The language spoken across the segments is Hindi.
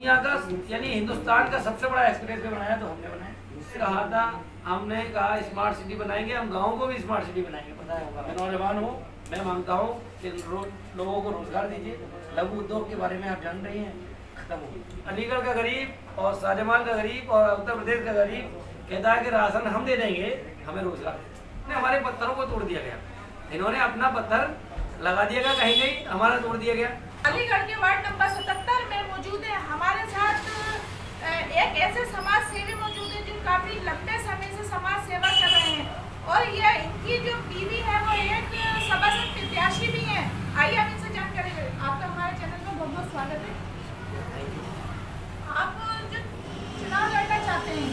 दुनिया का यानी हिंदुस्तान का सबसे बड़ा एक्सप्रेस वे बनाया तो हमने बनाया। कहा था, हमने कहा स्मार्ट सिटी बनाएंगे, हम गाँव को भी स्मार्ट सिटी बनाएंगे। पता होगा, मैं नौजवान हूँ, मैं मांगता हूँ कि लोगों को रोजगार दीजिए। लघु उद्योग के बारे में आप जान रही हैं, खत्म हो गई। अलीगढ़ का गरीब और शाहजमाल का गरीब और उत्तर प्रदेश का गरीब कहता है कि राशन हम दे देंगे, हमें रोजगार दे। हमारे पत्थरों को तोड़ दिया गया, इन्होंने अपना पत्थर लगा दिया गया कहीं कहीं, हमारा तोड़ दिया गया। अलीगढ़ के वार्ड नंबर 77 में मौजूद है हमारे साथ एक ऐसे समाज सेवी मौजूद है जो काफी लंबे समय से समाज सेवा कर रहे हैं और ये इनकी जो बीवी है वो एक सभासद प्रत्याशी भी है। आइए हम इनसे जानकारी लें। आपका हमारे चैनल में बहुत बहुत स्वागत है। आप जो चुनाव लड़ना चाहते हैं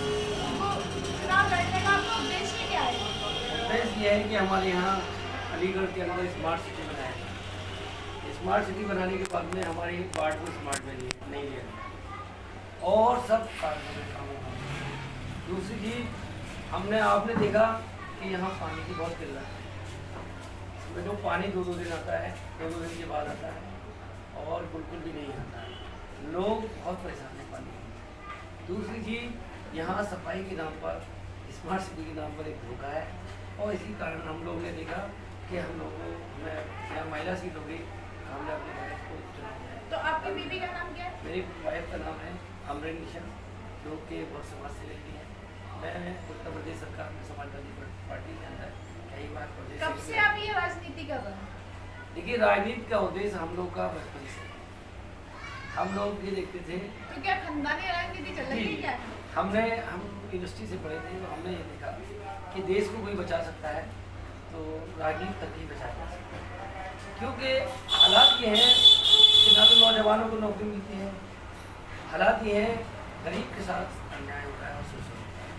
वो चुनाव लड़ने का आपका उद्देश्य क्या है? उद्देश्य ये है कि हमारे यहाँ अलीगढ़ के अंदर स्मार्ट सिटी बनाया। स्मार्ट सिटी बनाने के बाद में हमारे वार्ड को स्मार्ट में नहीं लिया और सब काम होगा। दूसरी चीज़ आपने देखा कि यहाँ पानी की बहुत किल्लत है। जो पानी दो दिन आता है, दो दिन के बाद आता है और बिल्कुल भी नहीं आता है। लोग बहुत परेशान हैं पानी से। दूसरी चीज़ यहाँ सफाई के नाम पर, स्मार्ट सिटी के नाम पर एक धोखा है और इसी कारण हम लोग ने देखा कि हम लोगों में यहाँ महिला सीट होगी, हमने अपने वाइफ को चुना है। तो आपकी बीवी का नाम क्या है? मेरी वाइफ का नाम है अमरीन निशा, जो कि बहुत समाज सेवी है। मैं उत्तर प्रदेश सरकार में समाजवादी पार्टी के अंदर कई बार प्रदेश। कब से आप ये राजनीति कर रहे हैं? देखिए, राजनीति का उद्देश्य हम लोग का बचपन से, हम लोग ये देखते थे। तो क्या खानदानी राजनीति चल रही है क्या? हम यूनिवर्सिटी से पढ़े थे, तो हमने ये देखा कि देश को कोई बचा सकता है तो राजनीति तक ही बचा जा सकता है। क्योंकि हालात ये हैं कि ना तो नौजवानों को नौकरी मिलती है, हालात ये हैं गरीब के साथ अन्याय हो रहा है और शोषण हो रहा है।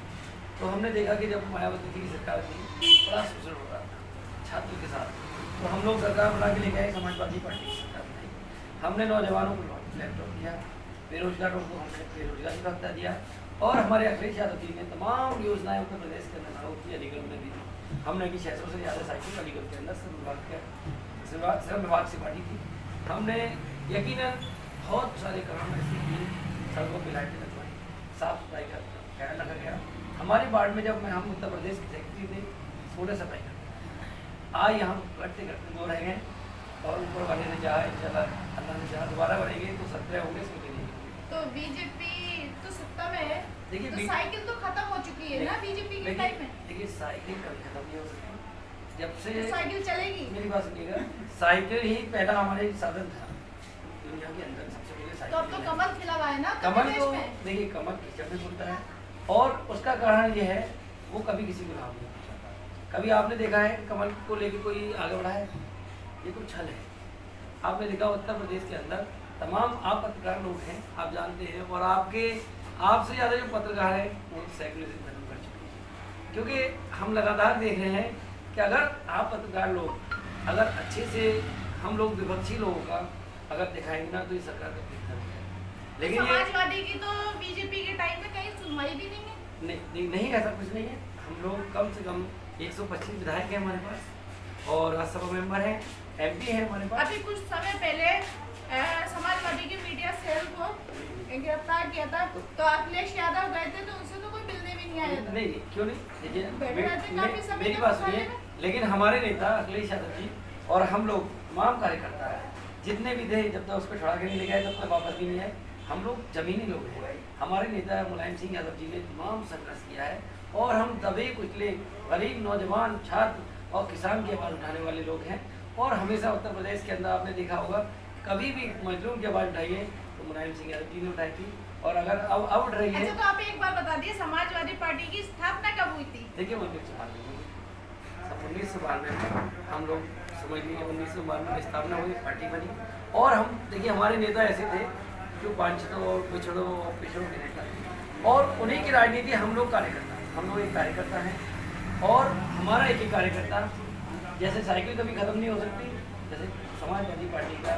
तो हमने देखा कि जब मायावती की सरकार थी, बड़ा शोषण हो रहा था छात्रों के साथ, तो हम लोग सरकार बना के लेके आए, समाजवादी पार्टी की सरकार बनाई। हमने नौजवानों को लैपटॉप दिया, बेरोजगारों को हमने बेरोजगारी भत्ता दिया और हमारे अखिलेश यादव जी ने तमाम योजनाएं उत्तर प्रदेश के अंदर लागू की, अलीगढ़ में भी दी। हमने कि 600 से ज़्यादा साइकिल अलीगढ़ के अंदर श्रम विभाग से बांटी थी। हमने यकीनन बहुत सारे काम ऐसे किए, सड़कों पर लाइटें लगवाई, साफ सफाई का ख्याल रखा गया। हमारे वार्ड में जब हम उत्तर प्रदेश के सेक्रेटरी थे, 16 सफाई करते आज यहाँ करते करते 2 रह गए और ऊपर वाले ने चाहा, इंशाल्लाह अल्लाह ने चाहा दोबारा बढ़ेंगे तो 17 होंगे, इसमें भी नहीं। तो बीजेपी तो सत्ता में है, देखिए तो साइकिल तो खत्म हो चुकी है ना बीजेपी के टाइम में। देखिए, साइकिल कभी खत्म नहीं हो सकती जब से तो साइकिल चलेगी। मेरी बात सुनिएगा, साइकिल ही पहला हमारे साधन था दुनिया के अंदर, सबसे पहले तो अब तो साइकिल। कमल खिला हुआ है ना कमल तो में। देखिए, कमल कीचड़ में फूलता है और उसका कारण ये है वो कभी किसी को लाभ नहीं पहुंचाता। कभी आपने देखा है कमल को लेके कोई आगे बढ़ा है? ये कुछ छल है। आपने देखा उत्तर प्रदेश के अंदर तमाम आप पत्रकार लोग हैं, आप जानते हैं, और आपसे ज़्यादा जो पत्रकार हैं वो सेक्युलरिज्म खत्म कर चुके हैं। क्योंकि हम लगातार देख रहे हैं कि अगर आप पत्रकार लोग अगर अच्छे से हम लोग विपक्षी लोगों का अगर दिखाएंगे ना तो ये सरकार का दिखता है। लेकिन समाजवादी की तो बीजेपी के टाइम में कहीं सुनवाई भी नहीं है। नहीं ऐसा कुछ नहीं है। हम लोग कम से कम 125 विधायक हैं हमारे पास और राज्यसभा मेंबर हैं, MP हैं हमारे पास। अभी कुछ समय पहले समाजवादी के मीडिया सेल को गिरफ्तार किया था, तो अखिलेश यादव गए थे, तो उनसे तो कोई मिलने भी नहीं आया था। नहीं, क्यों नहीं? देखिए, मेरी तक बात सुनिए, लेकिन हमारे नेता अखिलेश यादव जी और हम लोग तमाम कार्यकर्ता हैं जितने भी थे, जब तक उसको छुड़ा के नहीं ले गए तब तक वापस भी नहीं आए। हम लोग जमीनी लोग हैं। हमारे नेता मुलायम सिंह यादव जी ने तमाम संघर्ष किया है और हम दबे कुचले गरीब नौजवान छात्र और किसान की आवाज़ उठाने वाले लोग हैं। और हमेशा उत्तर प्रदेश के अंदर आपने देखा होगा कभी भी मजलूम की आवाज़ उठाइए तो मुलायम सिंह यादव जी ने उठाई थी और अगर अब उठ रही है। अच्छा, तो आप एक बार बता दिए समाजवादी पार्टी की स्थापना कब हुई थी? देखिए, 1992 में हम लोग समझ लीजिए 1992 में स्थापना हुई, पार्टी बनी। और हम देखिए, हमारे नेता ऐसे थे जो वांछितों और पिछड़ों और पिछड़ों के नेता थे और उन्हीं की राजनीति हम लोग कार्यकर्ता, हम लोग एक कार्यकर्ता हैं और हमारा एक ही कार्यकर्ता, जैसे साइकिल कभी खत्म नहीं हो सकती, जैसे समाजवादी पार्टी का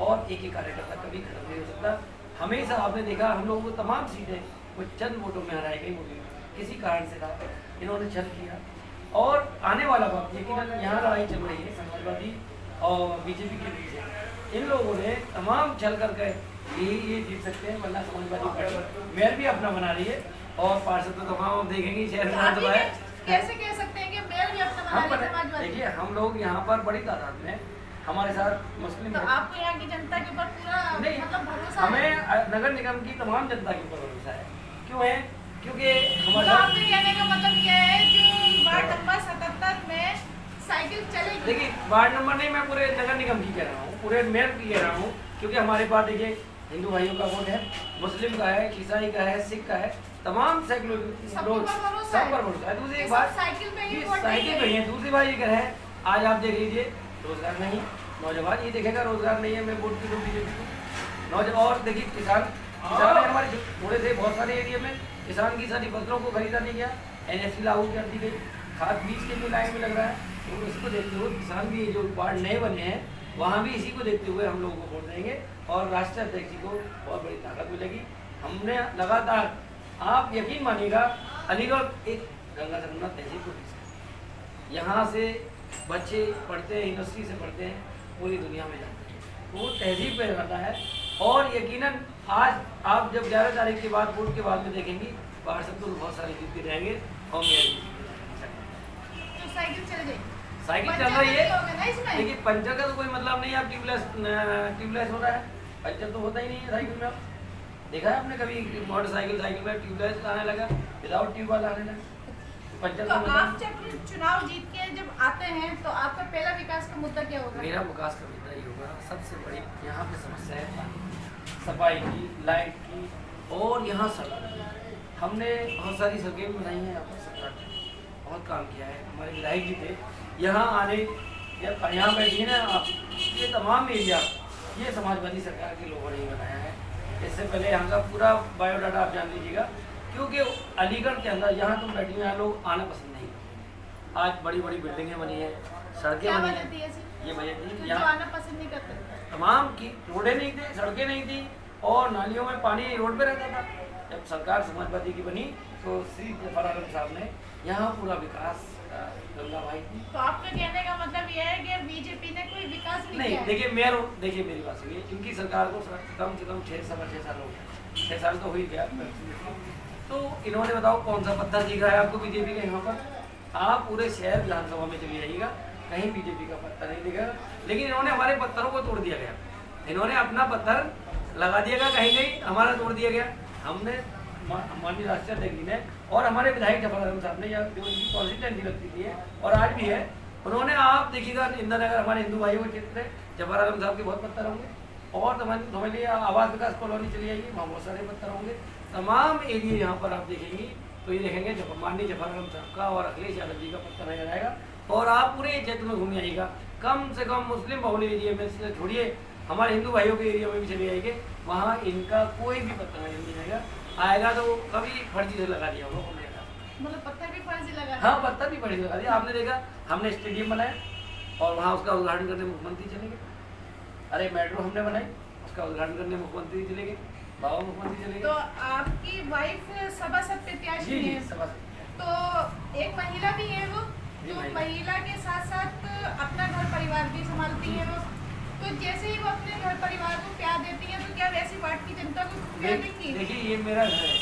और एक ही कार्यकर्ता कभी खत्म नहीं हो सकता। हमेशा आपने देखा हम लोगों को तमाम सीटें वो चंद वोटों में हराई गई, वो भी किसी कारण से था, इन्होंने छल किया। और आने वाला वक्त यकीनन यहाँ लड़ाई चल रही है समाजवादी और बीजेपी के बीच है। इन लोगों ने तमाम छल करके ये जीत सकते हैं, वरना समाजवादी पार्टी मेयर भी अपना बना रही है और पार्षद तो तमाम आप देखेंगे शहर तो में आप तो ये है। कैसे कह सकते हैं कि मेयर भी अपना बना हम रही है समाजवादी? देखिए हम लोग यहाँ पर बड़ी तादाद में हमारे साथ मुस्लिम तो हैं। आपको यहाँ की जनता के ऊपर पूरा नहीं, मतलब भरोसा है? हमें नगर निगम की तमाम जनता के ऊपर भरोसा है। क्यों है? क्योंकि तो हमारा आपके कहने का मतलब ये है जो वार्ड नंबर 77 में साइकिल चलेगी? देखिए वार्ड नंबर नहीं, मैं पूरे नगर निगम की कह रहा हूँ, पूरे मेयर की कह रहा हूँ। क्योंकि हमारे पास देखिए हिंदू भाइयों का वोट है, मुस्लिम का है, ईसाई का है, सिख का है, तमाम सेकुलर सब लोग पर भरोसा सब है। पर भरोसा है। दूसरी ये एक सब बात साइकिल पे ही ये वोट साइकिल पे देंगे। ही है। दूसरी बात ये कह रहे हैं, आज आप देख लीजिए रोजगार नहीं, नौजवान ये देखेगा रोजगार नहीं है, मैं वोट क्यों दूं बीजेपी को। नौजवान और देखिए किसान है हमारे थोड़े से बहुत सारे एरिया में किसान की सारी फसलों को खरीदा नहीं गया, NSC लागू कर दी गई, खाद बीज के लिए लाइन में लग रहा है। तो इसको देखते हुए किसान भी जो वार्ड नए बने हैं वहाँ भी इसी को देखते हुए हम लोगों को वोट देंगे और राष्ट्रीय अध्यक्ष जी को बहुत बड़ी ताकत मिलेगी। हमने लगातार, आप यकीन मानिएगा, अलीगढ़ एक गंगा जमुना तहजीब को पीछे यहाँ से बच्चे पढ़ते हैं, यूनिवर्सिटी से पढ़ते हैं, पूरी दुनिया में जाते हैं, वो तहजीब पे रहता है। और यकीनन आज आप जब 11 तारीख के बाद वोट के बाद में देखेंगी बाहर से तो बहुत सारे जीतते रहेंगे और मेयर भी जीतते रहेंगे। तो साइकिल चल गई, साइकिल चल रही है। पंचर ना इसमें? देखिए पंचर का तो कोई मतलब नहीं, आप ट्यूबलेस हो रहा है, पंचर तो होता ही नहीं है साइकिल में। आप देखा है आपने कभी मोटरसाइकिल साइकिल में ट्यूबलेस आने लगा, विदाउट ट्यूब वाला आने लगा, पंचर तो का मतलब आप जब चुनाव जीत के जब आते हैं तो आपका पहला विकास का मुद्दा क्या होगा? मेरा विकास का मुद्दा ये होगा, सबसे बड़ी यहाँ पे समस्या है पानी, सफाई की, लाइट की और यहाँ सड़क। हमने बहुत सारी सड़कें बनाई हैं, यहाँ पर सरकार ने बहुत काम किया है। हमारे विधायक जी थे यहाँ आने, यहाँ बैठिए ना आप, ये तमाम एरिया ये समाजवादी सरकार के लोगों ने ही बनाया है। इससे पहले यहाँ का पूरा बायोडाटा आप जान लीजिएगा, क्योंकि अलीगढ़ के अंदर यहाँ तुम बैठी हुए यहाँ लोग आना पसंद नहीं करते। आज बड़ी बड़ी बिल्डिंगें बनी हैं, सड़कें क्या बनी वजह थी हैं, ऐसी? ये वजह थी जो यहाँ आना पसंद नहीं करते? तमाम की रोडें नहीं थी, सड़कें नहीं थी और नालियों में पानी रोड पे रहता था। जब सरकार समाजवादी की बनी तो श्री जफर आलम साहब ने यहाँ पूरा विकास गंगा भाई की। तो आपके कहने का मतलब यह है कि बीजेपी ने कोई विकास नहीं नहीं किया है? देखिए मेयर, देखिए मेरी बात सुनिए, इनकी सरकार को कम से कम 6 साल हो गए, 6 साल तो हो ही गया। तो इन्होंने बताओ कौन सा पत्थर दिख रहा है आपको बीजेपी का यहाँ पर? आप पूरे शहर विधानसभा में चली जाइएगा, कहीं बीजेपी का पत्थर नहीं दिखेगा। लेकिन इन्होंने हमारे पत्थरों को तोड़ दिया गया, इन्होंने अपना पत्थर लगा दिया गया कहीं कहीं, हमारा तोड़ दिया गया। हमने माननीय राष्ट्रीय अध्यक्ष जी ने और हमारे विधायक जफर आलम साहब ने, या जो उनकी कॉन्स्टिट्यूंसी लगती थी है और आज भी है, उन्होंने, आप देखिएगा इंदिरा नगर हमारे हिंदू भाइयों के क्षेत्र है, जफर आलम साहब के बहुत पत्थर होंगे। और समझ लिए आवास विकास कॉलोनी चली जाइए, वहाँ बहुत सारे पत्थर होंगे। तमाम एरिया यहाँ पर आप देखेंगी तो ये देखेंगे माननीय जफर आलम साहब का और अखिलेश यादव जी का पत्थर नजर आएगा। और आप पूरे क्षेत्र में घूम आइएगा, कम से कम मुस्लिम बहुल एरिया में से छोड़िए, हमारे हिंदू भाइयों के एरिया में भी चले जाएंगे, वहाँ इनका कोई भी पत्थर नहीं मिल जाएगा। आएगा तो कभी फर्जी से लगा दिया होगा उन्होंने। मतलब पत्थर भी फर्जी लगा? हाँ पत्थर भी फर्जी लगा दिया। आपने देखा हमने स्टेडियम बनाया और वहाँ उसका उद्घाटन करने मुख्यमंत्री चले गए। अरे मेट्रो हमने बनाई, उसका उद्घाटन करने मुख्यमंत्री चले गए, बाबा मुख्यमंत्री चले तो गए। आपकी वाइफ सभासद प्रत्याशी जी है, सभा तो एक महिला भी है वो, जी, जो महिला। महिला के साथ साथ अपना घर परिवार भी संभालती है वो। तो जैसे ही वो अपने घर परिवार को प्यार देती है तो क्या वैसी पार्ट की जनता को प्यार देंगी? देखिए ये मेरा घर है,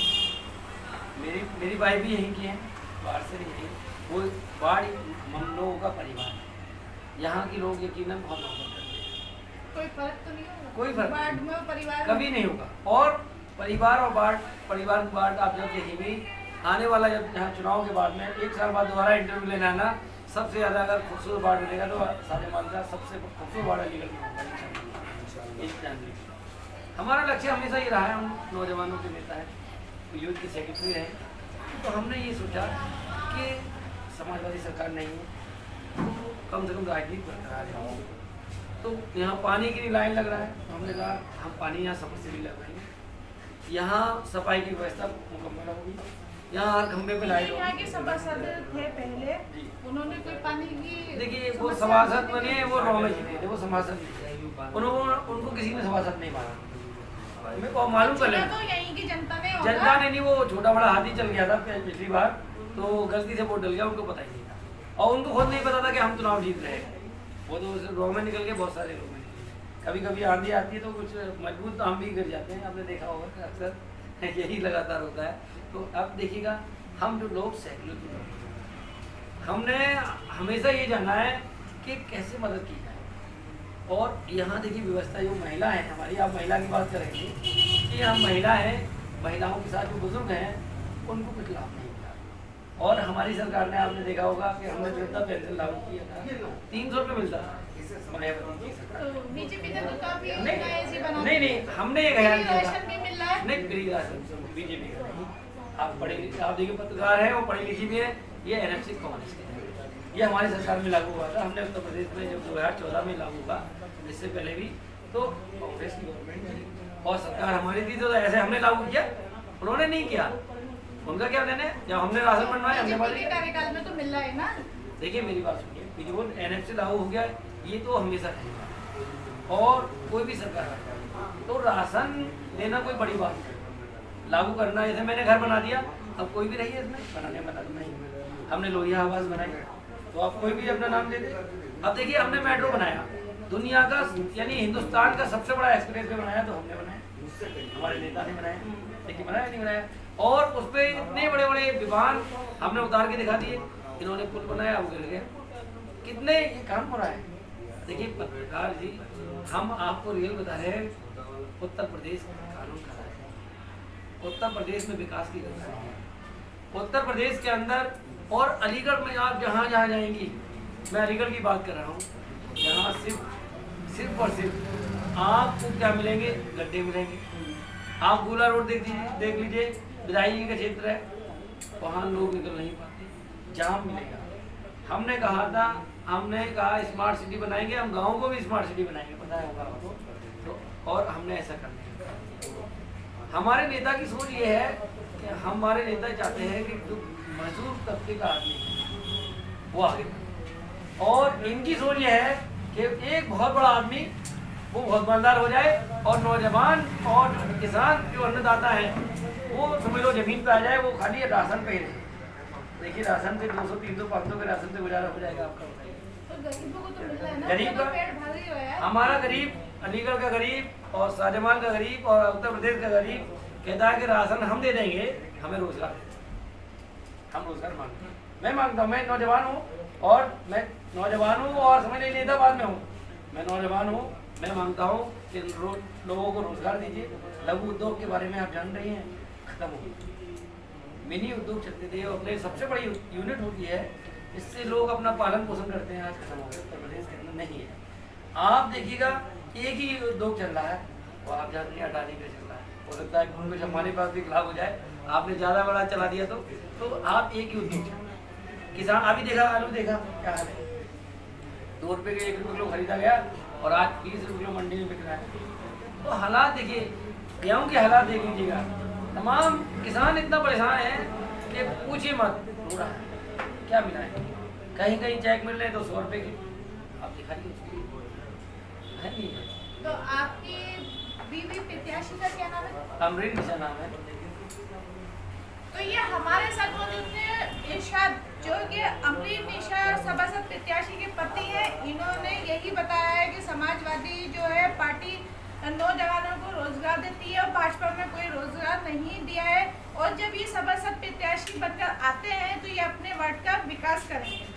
मेरी वाइफ भी यहीं की है, बाहर से नहीं है, वो बाढ़ हम लोगों का परिवार है। यहाँ के लोग यकीनन बहुत मोहब्बत करते हैं, कोई फर्क तो नहीं होगा? कोई फर्क वार्ड नहीं। में और परिवार में? कभी नहीं होगा। और परिवार की बाढ़ आप जब देखेंगे आने वाला, जब यहाँ चुनाव के बाद में 1 साल बाद दोबारा इंटरव्यू लेना आना, सबसे ज़्यादा अगर खूबसूरत वार्ड मिलेगा तो सारे मालदा सबसे खूबसूरत वार्ड अलीगढ़ में होगा इंशाल्लाह। हमारा लक्ष्य हमेशा ही रहा है, हम नौजवानों के नेता हैं, यूथ के सेक्रेटरी रहे, तो हमने ये सोचा कि समाजवादी सरकार नहीं है तो कम से कम राजनीति बरकरार है। तो यहाँ पानी की लाइन लग रहा है, तो हमने कहा हम पानी यहाँ समझ से भी लगवाएंगे, यहाँ सफाई की व्यवस्था मुकम्मल होगी, यहाँ हर खंबे पे लाइट यहाँ के होगी। सभासद थे पहले, जी। उन्होंने कोई पानी की देखिए वो समस्या सभासद नहीं बने, देखी? वो रॉ में जीते थे, वो सभासद नहीं थे, उनको किसी ने सभासद नहीं माना। मेरे को मालूम कर चुना लेना, तो यहीं की जनता ने होगा। जनता ने नहीं, वो छोटा बड़ा हाथी चल गया था पिछली बार, तो गलती से वोट डल गया, उनको पता ही नहीं था और उनको खुद नहीं पता था कि हम चुनाव जीत रहे हैं। वो तो रॉ में निकल के बहुत सारे लोग हैं। कभी कभी आंधी आती है तो कुछ मजबूत तो हम भी गिर जाते हैं, आपने देखा होगा कि अक्सर यही लगातार होता है। तो अब देखिएगा, हम जो लोग सेकुलर लोग हैं, हमने हमेशा ये जाना है कि कैसे मदद की जाए। और यहाँ देखिए व्यवस्था, जो महिला है हमारी, आप महिला की बात करेंगे कि हम महिला हैं, महिलाओं के साथ जो बुजुर्ग हैं उनको कुछ लाभ नहीं मिला। और हमारी सरकार ने, आपने देखा होगा कि हमने वृद्धा पेंशन लागू किया था, 300 रुपये मिलता था मायावती की सरकार। तो बीजेपी ने तो काफी नहीं, हमने ये ख्याल किया था, राशन भी मिल रहा है। नहीं फ्री राशन बीजेपी का नहीं। आप पढ़े, आप देखिए पत्रकार हैं, वो पढ़ी लिखी भी है, ये एनएफसी कॉलेज के हैं, ये हमारी सरकार में लागू हुआ था। हमने उत्तर प्रदेश में जब 2014 में लागू हुआ, इससे पहले भी तो कांग्रेस की गवर्नमेंट थी और सरकार हमारी थी, तो ऐसे हमने लागू किया, उन्होंने नहीं किया। उनका क्या देने, जब हमने राशन बनवाया हमने बीजेपी के कार्यकाल में तो मिल रहा है ना। देखिए मेरी बात सुनिए, जो एनएफसी लागू हो गया ये तो हमेशा रहेगा, और कोई भी सरकार आए तो राशन देना कोई बड़ी बात नहीं, लागू करना। जैसे मैंने घर बना दिया, अब कोई भी रही है इसमें बनाने में नहीं, हमने लोहिया आवास बनाई, तो आप कोई भी अपना नाम दे दे। अब देखिए हमने मेट्रो बनाया, दुनिया का यानी हिंदुस्तान का सबसे बड़ा एक्सप्रेस वे बनाया, तो हमने बनाया, हमारे नेता ने बनाया, लेकिन बनाया नहीं बनाया। और उस पर इतने बड़े बड़े विमान हमने उतार के दिखा दिए, इन्होंने पुल बनाया, वो गिर गया। कितने ये काम हो रहा है। देखिए पत्रकार जी, हम आपको रियल बता रहे हैं, उत्तर प्रदेश कानून का राज है, उत्तर प्रदेश में विकास की गति है। उत्तर प्रदेश के अंदर और अलीगढ़ में आप जहाँ जहाँ जाएंगी, मैं अलीगढ़ की बात कर रहा हूँ, यहाँ सिर्फ और सिर्फ आपको क्या मिलेंगे, गड्ढे मिलेंगे। आप गोला रोड देख लीजिए, विधायकी का क्षेत्र है, वहाँ लोग निकल नहीं पाते, जाम मिलेगा। हमने कहा स्मार्ट सिटी बनाएंगे, हम गाँव को भी स्मार्ट सिटी बनाएंगे, पता है होगा आपको, तो और हमने ऐसा करना। हमारे नेता की सोच ये है कि हमारे नेता चाहते हैं कि जो मजदूर तबके का आदमी है वो आगे बढ़े, और इनकी सोच ये है कि एक बहुत बड़ा आदमी वो बहुत मालदार हो जाए, और नौजवान और किसान जो अन्नदाता है वो समझ लो जमीन पे आ जाए, वो खाली राशन पे ही रहे। देखिए राशन से 200, 300, 500 के राशन से गुजारा हो जाएगा आपका, तो गरीबों को तो मिल रहा है ना, गरीब का, पेट भर ही रहा है। हमारा गरीब, अलीगढ़ का गरीब और शाहजमाल का गरीब और उत्तर प्रदेश का गरीब कहता है कि राशन हम दे देंगे, हमें रोजगार दे दें। हम रोजगार मांगते हैं, मैं मांगता हूँ, मैं नौजवान हूँ और समझ नहीं नेता बाद में हूँ, मैं नौजवान हूँ, मैं मांगता हूँ कि लोगों को रोजगार दीजिए। लघु उद्योग के बारे में आप जान रही हैं, खत्म हो गई, मिनी उद्योग चलते थे, अपने सबसे बड़ी यूनिट होती है, इससे लोग अपना पालन पोषण करते हैं, आज खत्म हो गया, उत्तर प्रदेश के अंदर नहीं है। आप देखिएगा एक ही उद्योग चल रहा है, वो आप जानते हैं अडानी का चल रहा है, हो सकता है कुछ हमारे पास भी लाभ हो जाए, आपने ज़्यादा बड़ा चला दिया तो आप एक ही उद्योग चल रहा है। किसान अभी देखा, आलू देखा क्या हाल है, 2 रुपये के 1 रुपये किलो खरीदा गया और आज 20 रुपये किलो मंडी में बिक रहा है। तो हालात देखिए, गेहूँ के हालात देख लीजिएगा, तमाम किसान इतना परेशान है कि पूछिए मत, रो रहा है, क्या मिला है, कहीं चेक मिल रहे हैं 200 रुपये की, आप दिखाइए है नहीं है। तो आपकी बीवी प्रत्याशी का क्या नाम है? अमरीन निशा नाम है। तो ये हमारे साथ मौजूद थे इरशाद, जो कि अमरीन निशा सभासद प्रत्याशी के पति हैं। इन्होंने यही बताया है कि समाजवादी जो है पार्टी नौजवानों को रोजगार देती है और भाजपा में कोई रोजगार नहीं दिया है, और जब ये सभासद प्रत्याशी बनकर आते हैं तो ये अपने वार्ड का विकास करेंगे।